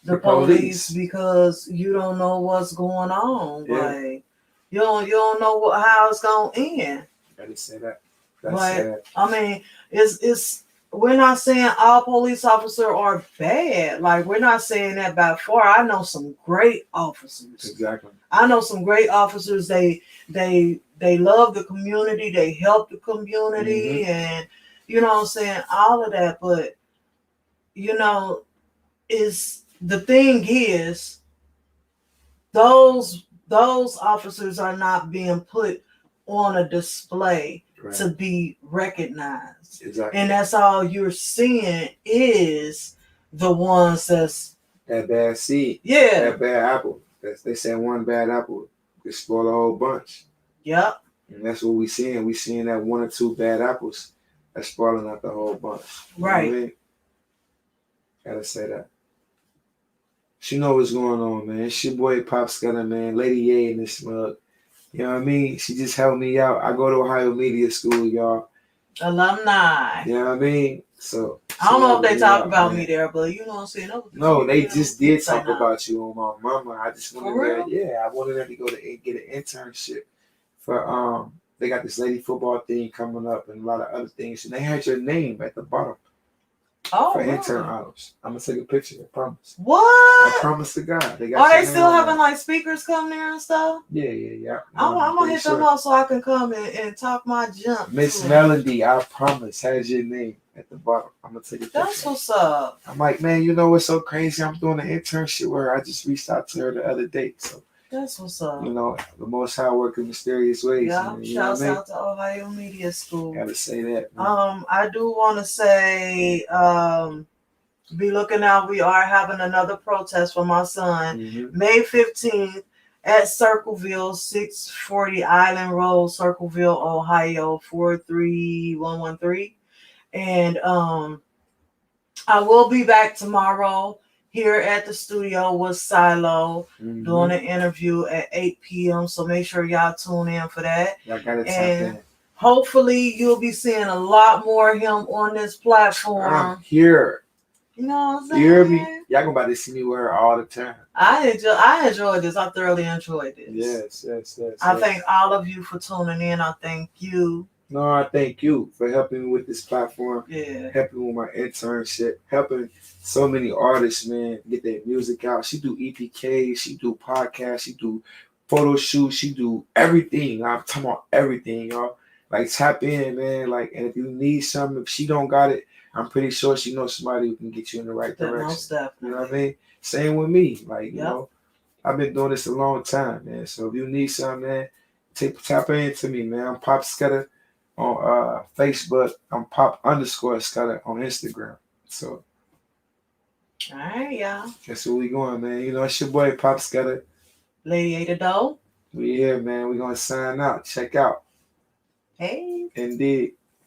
the police because you don't know what's going on. Like, you don't know how it's gonna end. I didn't say that. That's sad. I mean, it's we're not saying all police officers are bad. Like, we're not saying that by far. I know some great officers. Exactly. I know some great officers. They love the community. They help the community, and you know what I'm saying, all of that. But the thing is, those officers are not being put on a display to be recognized. Exactly. And that's all you're seeing is the ones that's that bad seed. Yeah. That bad apple. They say one bad apple could spoil a whole bunch. Yep. And that's what we seeing. We seeing that one or two bad apples that's spoiling out the whole bunch. You right. know what I mean? Gotta say that. She know what's going on, man. It's your boy Pop Scudda, man. Lady Ye in this mug. You know what I mean? She just helped me out. I go to Ohio Media School, y'all. Alumni. You know what I mean? So I don't know if they talk out, about man. me there, but you know what I'm saying? No, they just did talk about you on my mama. I just wanted I wanted her to go to get an internship for they got this lady football thing coming up and a lot of other things. And they had your name at the bottom. For intern hours. I'm gonna take a picture, I promise. What? I promise to God. They got Are they still having like speakers come there and stuff? Yeah. I'm gonna hit them up so I can come and talk my junk. Miss Melody, I promise, has your name at the bottom. I'm gonna take a picture. That's what's up. I'm like, man, you know what's so crazy? I'm doing an internship where I just reached out to her the other day. So that's what's up. You know, the Most High work in mysterious ways. Yeah, shouts out to Ohio Media School. Gotta say that. Man. I do want to say, be looking out. We are having another protest for my son, May 15th at Circleville, 640 Island Road, Circleville, Ohio, 43113. And I will be back tomorrow here at the studio with Silo doing an interview at 8 p.m. So make sure y'all tune in for that. Y'all gotta tap in. Hopefully you'll be seeing a lot more of him on this platform. I'm here. You know what I'm saying? You hear me? Y'all gonna about to see me with her all the time. I enjoyed this. I thoroughly enjoyed this. Yes. I thank all of you for tuning in. I thank you. No, I thank you for helping me with this platform. Yeah. Helping with my internship. Helping so many artists, man, get their music out. She do EPKs. She do podcasts. She do photo shoots. She do everything. I'm talking about everything, y'all. Like, tap in, man. Like, and if you need something, if she don't got it, I'm pretty sure she knows somebody who can get you in the right direction. You know what I mean? Same with me. Like, you know, I've been doing this a long time, man. So if you need something, man, tap into me, man. I'm Pop Scudda on Facebook. I'm Pop_Scudda on Instagram. So, all right, y'all. That's where we going, man. You know, it's your boy Pop Scudda. Lady Ada Doe. We here, man. We gonna sign out. Check out. Hey. Indeed.